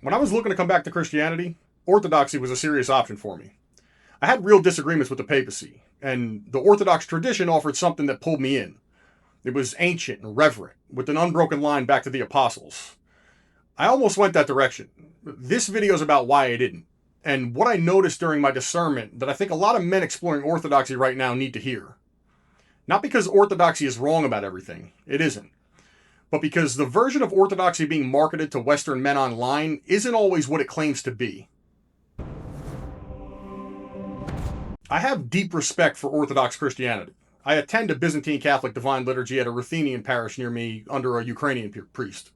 When I was looking to come back to Christianity, Orthodoxy was a serious option for me. I had real disagreements with the papacy, and the Orthodox tradition offered something that pulled me in. It was ancient and reverent, with an unbroken line back to the apostles. I almost went that direction. This video is about why I didn't, and what I noticed during my discernment that I think a lot of men exploring Orthodoxy right now need to hear. Not because Orthodoxy is wrong about everything, it isn't, but because the version of Orthodoxy being marketed to Western men online isn't always what it claims to be. I have deep respect for Orthodox Christianity. I attend a Byzantine Catholic Divine Liturgy at a Ruthenian parish near me under a Ukrainian priest.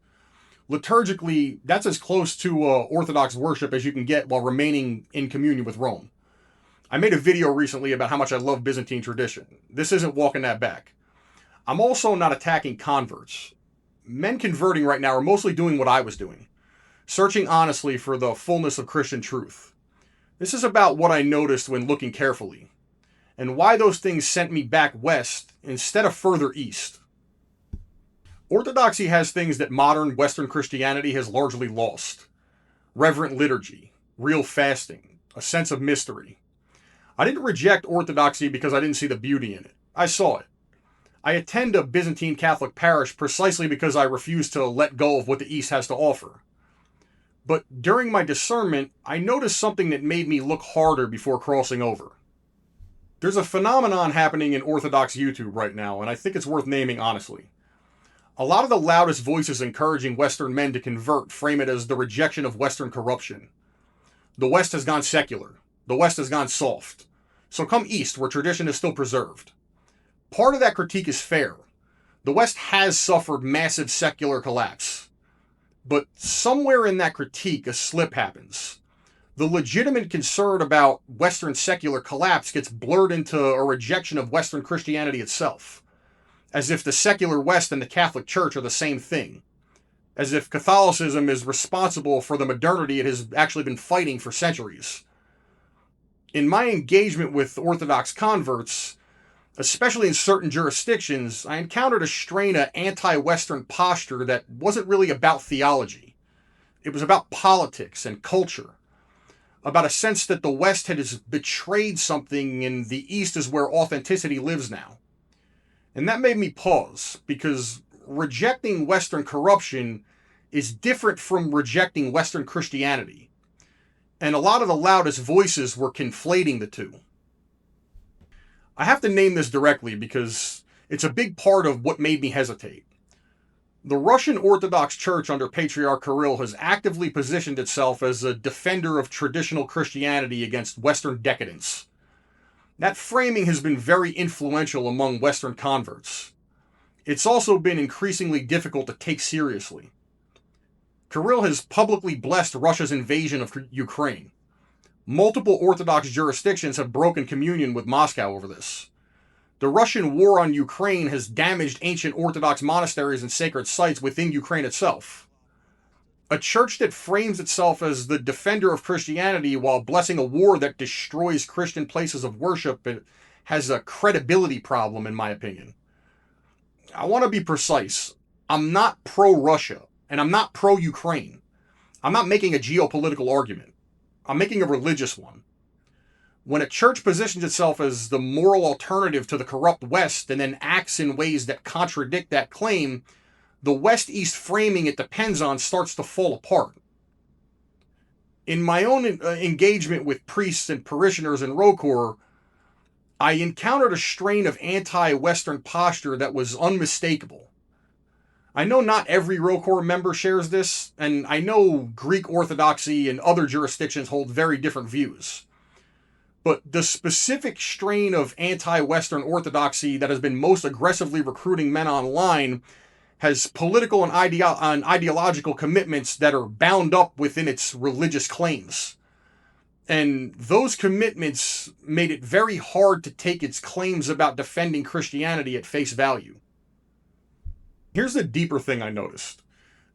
Liturgically, that's as close to Orthodox worship as you can get while remaining in communion with Rome. I made a video recently about how much I love Byzantine tradition. This isn't walking that back. I'm also not attacking converts. Men converting right now are mostly doing what I was doing, searching honestly for the fullness of Christian truth. This is about what I noticed when looking carefully, and why those things sent me back west instead of further east. Orthodoxy has things that modern Western Christianity has largely lost. Reverent liturgy, real fasting, a sense of mystery. I didn't reject Orthodoxy because I didn't see the beauty in it. I saw it. I attend a Byzantine Catholic parish precisely because I refuse to let go of what the East has to offer. But during my discernment, I noticed something that made me look harder before crossing over. There's a phenomenon happening in Orthodox YouTube right now, and I think it's worth naming honestly. A lot of the loudest voices encouraging Western men to convert frame it as the rejection of Western corruption. The West has gone secular. The West has gone soft. So come East, where tradition is still preserved. Part of that critique is fair. The West has suffered massive secular collapse. But somewhere in that critique, a slip happens. The legitimate concern about Western secular collapse gets blurred into a rejection of Western Christianity itself. As if the secular West and the Catholic Church are the same thing. As if Catholicism is responsible for the modernity it has actually been fighting for centuries. In my engagement with Orthodox converts, especially in certain jurisdictions, I encountered a strain of anti-Western posture that wasn't really about theology. It was about politics and culture. About a sense that the West has betrayed something and the East is where authenticity lives now. And that made me pause, because rejecting Western corruption is different from rejecting Western Christianity. And a lot of the loudest voices were conflating the two. I have to name this directly because it's a big part of what made me hesitate. The Russian Orthodox Church under Patriarch Kirill has actively positioned itself as a defender of traditional Christianity against Western decadence. That framing has been very influential among Western converts. It's also been increasingly difficult to take seriously. Kirill has publicly blessed Russia's invasion of Ukraine. Multiple Orthodox jurisdictions have broken communion with Moscow over this. The Russian war on Ukraine has damaged ancient Orthodox monasteries and sacred sites within Ukraine itself. A church that frames itself as the defender of Christianity while blessing a war that destroys Christian places of worship has a credibility problem, in my opinion. I want to be precise. I'm not pro-Russia, and I'm not pro-Ukraine. I'm not making a geopolitical argument. I'm making a religious one. When a church positions itself as the moral alternative to the corrupt West and then acts in ways that contradict that claim, the West-East framing it depends on starts to fall apart. In my own engagement with priests and parishioners in ROCOR, I encountered a strain of anti-Western posture that was unmistakable. I know not every ROCOR member shares this, and I know Greek Orthodoxy and other jurisdictions hold very different views. But the specific strain of anti-Western Orthodoxy that has been most aggressively recruiting men online has political and ideological commitments that are bound up within its religious claims. And those commitments made it very hard to take its claims about defending Christianity at face value. Here's the deeper thing I noticed.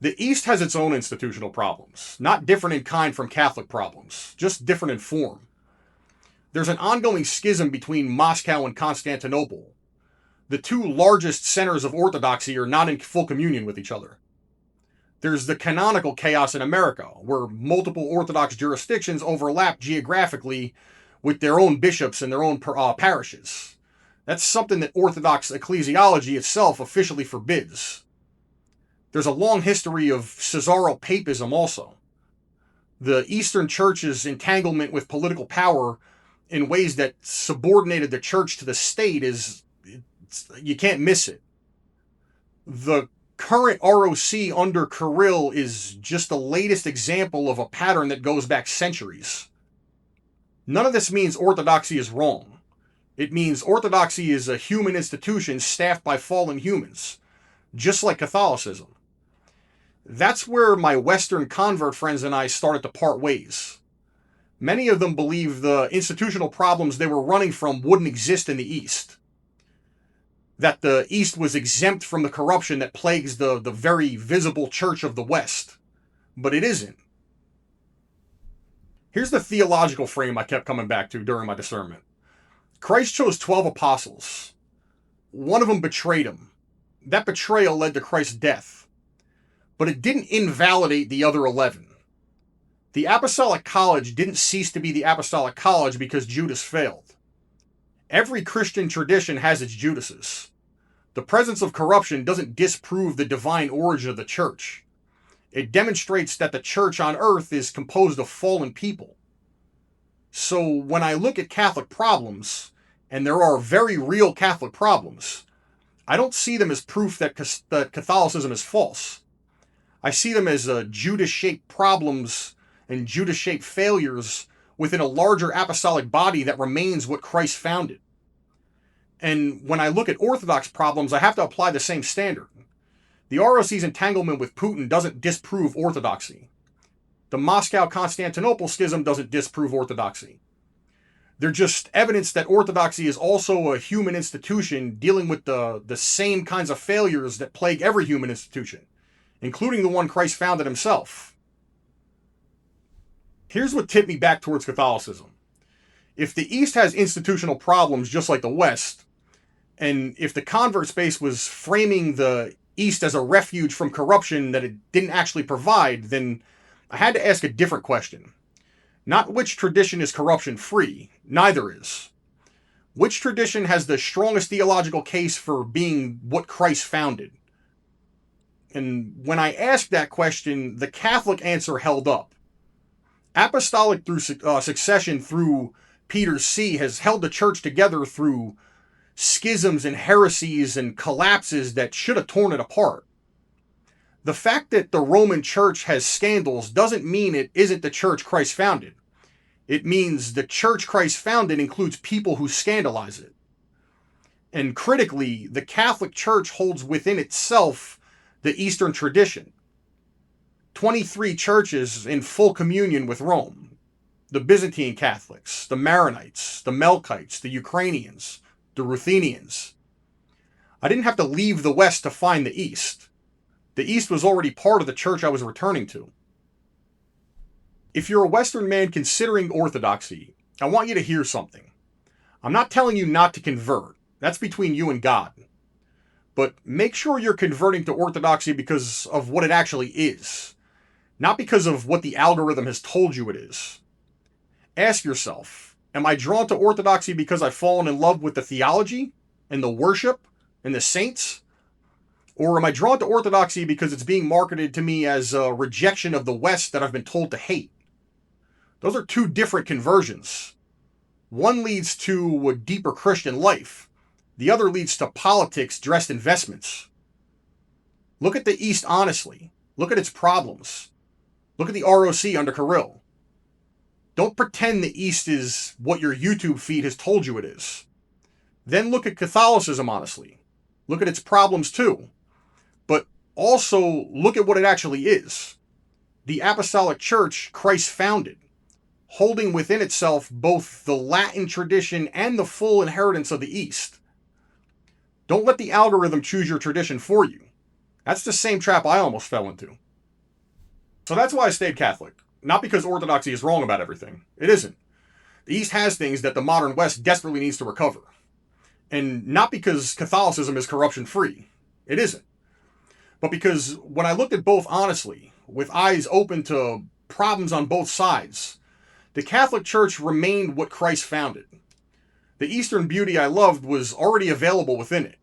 The East has its own institutional problems, not different in kind from Catholic problems, just different in form. There's an ongoing schism between Moscow and Constantinople. The two largest centers of Orthodoxy are not in full communion with each other. There's the canonical chaos in America, where multiple Orthodox jurisdictions overlap geographically with their own bishops and their own parishes. That's something that Orthodox ecclesiology itself officially forbids. There's a long history of Caesaropapism also. The Eastern Church's entanglement with political power in ways that subordinated the church to the state you can't miss it. The current ROC under Kirill is just the latest example of a pattern that goes back centuries. None of this means orthodoxy is wrong. It means orthodoxy is a human institution staffed by fallen humans, just like Catholicism. That's where my Western convert friends and I started to part ways. Many of them believe the institutional problems they were running from wouldn't exist in the East. That the East was exempt from the corruption that plagues the very visible church of the West. But it isn't. Here's the theological frame I kept coming back to during my discernment. Christ chose 12 apostles. One of them betrayed him. That betrayal led to Christ's death. But it didn't invalidate the other 11. The Apostolic College didn't cease to be the Apostolic College because Judas failed. Every Christian tradition has its Judases. The presence of corruption doesn't disprove the divine origin of the church. It demonstrates that the church on earth is composed of fallen people. So when I look at Catholic problems, and there are very real Catholic problems, I don't see them as proof that Catholicism is false. I see them as Judas-shaped problems and Judas-shaped failures within a larger apostolic body that remains what Christ founded. And when I look at Orthodox problems, I have to apply the same standard. The ROC's entanglement with Putin doesn't disprove Orthodoxy. The Moscow-Constantinople schism doesn't disprove Orthodoxy. They're just evidence that Orthodoxy is also a human institution dealing with the same kinds of failures that plague every human institution, including the one Christ founded himself. Here's what tipped me back towards Catholicism. If the East has institutional problems just like the West, and if the convert space was framing the East as a refuge from corruption that it didn't actually provide, then I had to ask a different question. Not which tradition is corruption-free, neither is. Which tradition has the strongest theological case for being what Christ founded? And when I asked that question, the Catholic answer held up. Apostolic through succession through Peter's See has held the church together through schisms and heresies and collapses that should have torn it apart. The fact that the Roman church has scandals doesn't mean it isn't the church Christ founded. It means the church Christ founded includes people who scandalize it. And critically, the Catholic Church holds within itself the Eastern tradition. 23 churches in full communion with Rome. The Byzantine Catholics, the Maronites, the Melkites, the Ukrainians, the Ruthenians. I didn't have to leave the West to find the East. The East was already part of the church I was returning to. If you're a Western man considering Orthodoxy, I want you to hear something. I'm not telling you not to convert. That's between you and God. But make sure you're converting to Orthodoxy because of what it actually is, not because of what the algorithm has told you it is. Ask yourself, am I drawn to Orthodoxy because I've fallen in love with the theology and the worship and the saints? Or am I drawn to Orthodoxy because it's being marketed to me as a rejection of the West that I've been told to hate? Those are two different conversions. One leads to a deeper Christian life. The other leads to politics dressed in vestments. Look at the East honestly. Look at its problems. Look at the ROC under Kirill. Don't pretend the East is what your YouTube feed has told you it is. Then look at Catholicism honestly. Look at its problems too. But also look at what it actually is. The Apostolic Church Christ founded, holding within itself both the Latin tradition and the full inheritance of the East. Don't let the algorithm choose your tradition for you. That's the same trap I almost fell into. So that's why I stayed Catholic. Not because Orthodoxy is wrong about everything. It isn't. The East has things that the modern West desperately needs to recover. And not because Catholicism is corruption-free. It isn't. but because when I looked at both honestly, with eyes open to problems on both sides, the Catholic Church remained what Christ founded. The Eastern beauty I loved was already available within it,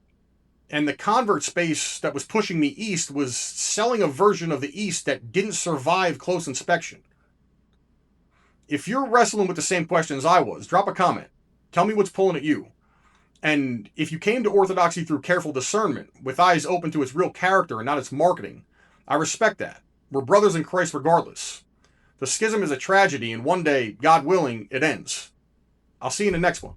and the convert space that was pushing me east was selling a version of the East that didn't survive close inspection. If you're wrestling with the same questions I was, drop a comment. Tell me what's pulling at you. And if you came to Orthodoxy through careful discernment, with eyes open to its real character and not its marketing, I respect that. We're brothers in Christ regardless. The schism is a tragedy, and one day, God willing, it ends. I'll see you in the next one.